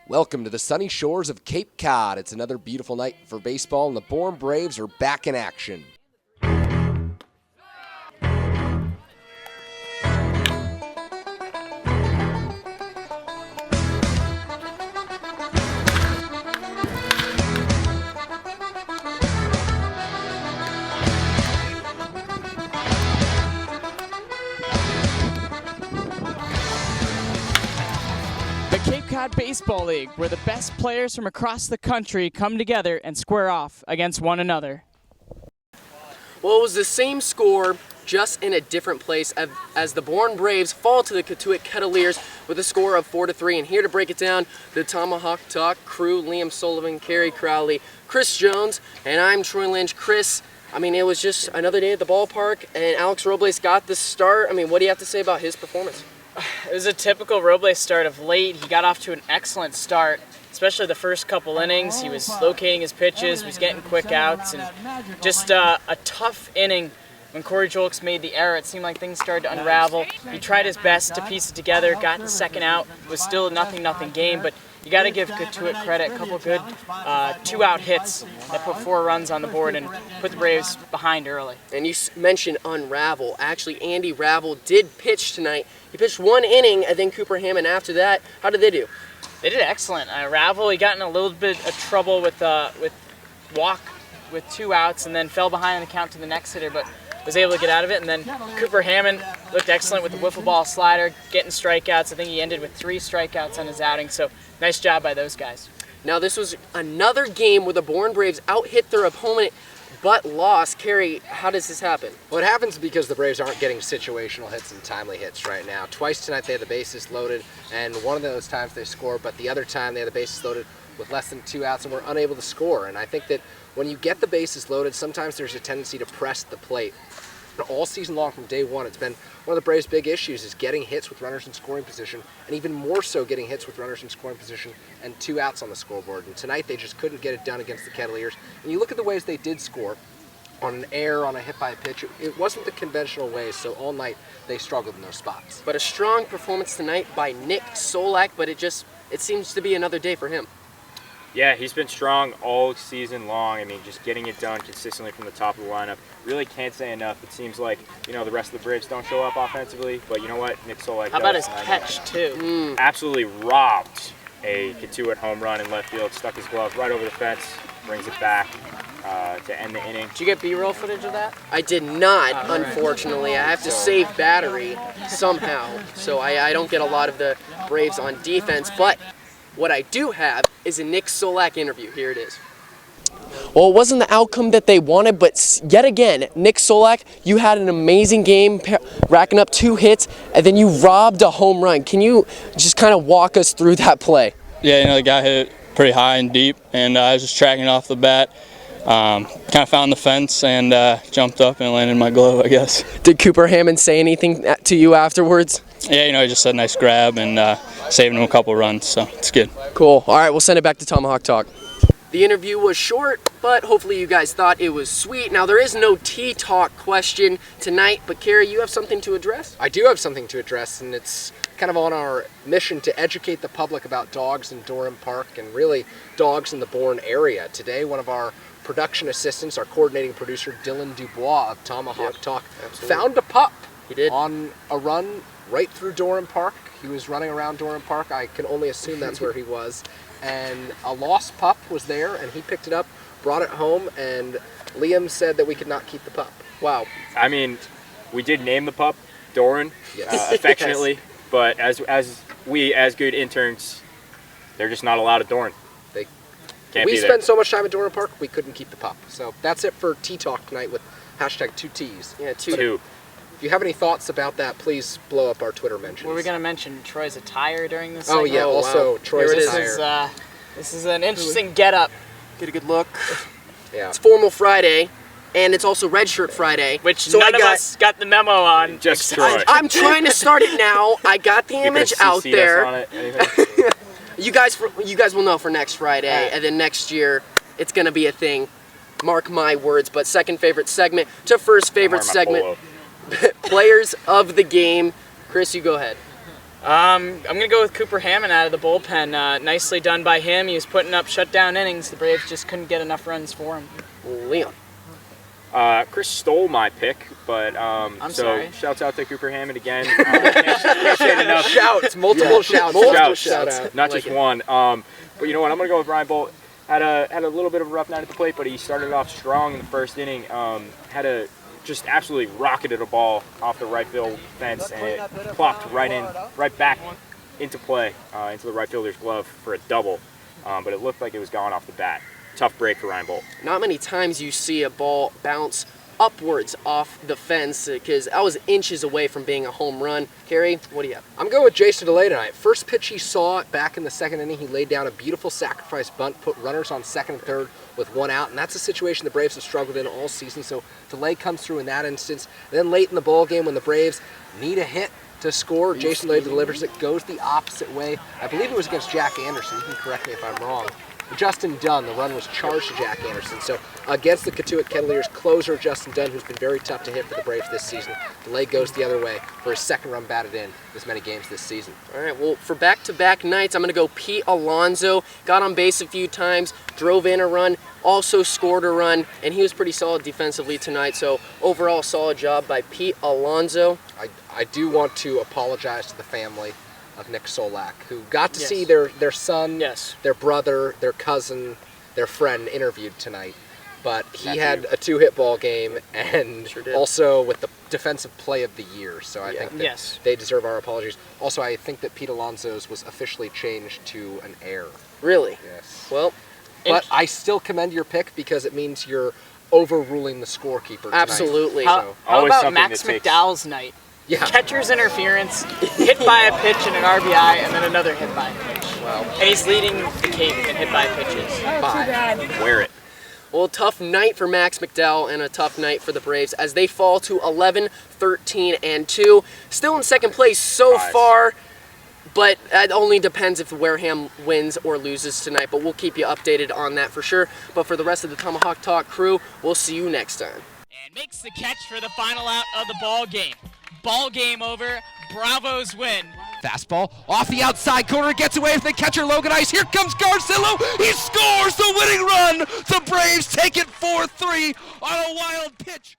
Welcome to the sunny shores of Cape Cod. It's another beautiful night for baseball, and the Bourne Braves are back in action. Cape Cod Baseball League, where the best players from across the country come together and square off against one another. Well, it was the same score, just in a different place, as the Bourne Braves fall to the Cotuit Cavaliers with a score of 4-3. And here to break it down, the Tomahawk Talk crew: Liam Sullivan, Kerry Crowley, Chris Jones, and I'm Troy Lynch. Chris, I mean, it was just another day at the ballpark, and Alex Robles got the start. I mean, what do you have to say about his performance? It was a typical Robles start of late. He got off to an excellent start, especially the first couple innings. He was locating his pitches, was getting quick outs, and just a tough inning. When Corey Julks made the error, it seemed like things started to unravel. He tried his best to piece it together, got the second out. It was still a 0-0 game, but you got to give Cotuit credit. A couple good two-out hits that put 4 runs on the board and put the Braves behind early. And you mentioned unravel. Actually, Andy Ravel did pitch tonight. He pitched 1 inning, and then Cooper Hammond after that. How did they do? They did excellent. Ravel, he got in a little bit of trouble with walk with 2 outs, and then fell behind on the count to the next hitter, but was able to get out of it. And then Cooper Hammond looked excellent with the wiffle ball slider, getting strikeouts. I think he ended with 3 strikeouts on his outing, so nice job by those guys. Now, this was another game where the Bourne Braves out-hit their opponent but lost. Kerry, how does this happen? Well, it happens because the Braves aren't getting situational hits and timely hits right now. Twice tonight they had the bases loaded, and one of those times they scored, but the other time they had the bases loaded with less than 2 outs and were unable to score. And I think that when you get the bases loaded, sometimes there's a tendency to press the plate. All season long from day one, it's been one of the Braves' big issues is getting hits with runners in scoring position, and even more so getting hits with runners in scoring position and 2 outs on the scoreboard. And tonight they just couldn't get it done against the Cavaliers. And you look at the ways they did score, on an error, on a hit by a pitch, it wasn't the conventional ways, so all night they struggled in those spots. But a strong performance tonight by Nick Solak, but it seems to be another day for him. Yeah, he's been strong all season long. I mean, just getting it done consistently from the top of the lineup. Really can't say enough. It seems like, the rest of the Braves don't show up offensively, but you know what? Nick Solak How about his catch, too? Absolutely robbed a Cotuit home run in left field, stuck his glove right over the fence, brings it back to end the inning. Did you get B-roll footage of that? I did not, unfortunately. I have to save battery somehow, so I don't get a lot of the Braves on defense, but what I do have is a Nick Solak interview. Here it is. Well, it wasn't the outcome that they wanted, but yet again, Nick Solak, you had an amazing game, racking up 2 hits, and then you robbed a home run. Can you just kind of walk us through that play? Yeah, the guy hit it pretty high and deep, and I was just tracking off the bat. Kind of found the fence and jumped up and landed in my glove, I guess. Did Cooper Hammond say anything to you afterwards? Yeah, he just said nice grab and saving him a couple runs, so it's good. Cool. All right, we'll send it back to Tomahawk Talk. The interview was short, but hopefully you guys thought it was sweet. Now, there is no T-Talk question tonight, but Kerry, you have something to address? I do have something to address, and it's kind of on our mission to educate the public about dogs in Durham Park and really dogs in the Bourne area. Today, one of our production assistants, our coordinating producer, Dylan Dubois of Tomahawk Talk, found a pup. He did. On a run right through Durham Park. He was running around Durham Park. I can only assume that's where he was. And a lost pup was there, and he picked it up, brought it home, and Liam said that we could not keep the pup. Wow. I mean, we did name the pup Doran, affectionately, but as good interns, they're just not allowed at Doran. We spent so much time at Durham Park, we couldn't keep the pup. So that's it for T-Talk tonight with hashtag 2Ts. Yeah, 2. If you have any thoughts about that, please blow up our Twitter mentions. Were we going to mention Troy's attire during this segment? Oh, yeah, wow. Troy's attire. This is an interesting get-up. Get a good look. Yeah. It's Formal Friday, and it's also Red Shirt Friday. Which none of us got the memo on. Just Troy. I'm trying to start it now. I got the image out there. You guys will know for next Friday, and then next year it's going to be a thing. Mark my words. But second favorite segment to first favorite segment, players of the game. Chris, you go ahead. I'm going to go with Cooper Hammond out of the bullpen. Nicely done by him. He was putting up shutdown innings. The Braves just couldn't get enough runs for him. Leon. Chris stole my pick, but I'm sorry. Shouts out to Cooper Hammond again. Can't say it enough. Shouts, multiple shouts. Shouts. Not just one. But you know what? I'm going to go with Ryan Bolt. Had a little bit of a rough night at the plate, but he started off strong in the first inning. Just absolutely rocketed a ball off the right field fence, and it plopped right back into play, into the right fielder's glove for a double. But it looked like it was gone off the bat. Tough break for Ryan Bolt. Not many times you see a ball bounce upwards off the fence, because I was inches away from being a home run. Kerry, what do you have? I'm going with Jason DeLay tonight. First pitch he saw back in the second inning, he laid down a beautiful sacrifice bunt, put runners on second and third with one out, and that's a situation the Braves have struggled in all season, so DeLay comes through in that instance. Then late in the ball game when the Braves need a hit to score, Jason DeLay delivers it, goes the opposite way. I believe it was against Jack Anderson. You can correct me if I'm wrong. Justin Dunn, the run was charged to Jack Anderson. So against the Cotuit Kettleers closer, Justin Dunn, who's been very tough to hit for the Braves this season, DeLay goes the other way for his second run batted in as many games this season. All right, well, for back-to-back nights, I'm going to go Pete Alonso. Got on base a few times, drove in a run, also scored a run, and he was pretty solid defensively tonight. So overall, solid job by Pete Alonso. I do want to apologize to the family of Nick Solak, who got to see their son, their brother, their cousin, their friend interviewed tonight. But he had a two-hit ball game, and also with the defensive play of the year. So I think that they deserve our apologies. Also, I think that Pete Alonso's was officially changed to an error. Really? Yes. Well, but I still commend your pick because it means you're overruling the scorekeeper tonight. Absolutely. How about Max McDowell's night? Yeah. Catcher's interference, hit by a pitch and an RBI, and then another hit by a pitch. Well, and he's leading the Cape in hit by pitches. Wear it. Well, tough night for Max McDowell and a tough night for the Braves as they fall to 11, 13, and 2. Still in second place so far, but it only depends if Wareham wins or loses tonight. But we'll keep you updated on that for sure. But for the rest of the Tomahawk Talk crew, we'll see you next time. And makes the catch for the final out of the ball game. Ball game over. Bravos win. Fastball off the outside corner, gets away from the catcher Logan Ice. Here comes Garcillo. He scores the winning run. The Braves take it 4-3 on a wild pitch.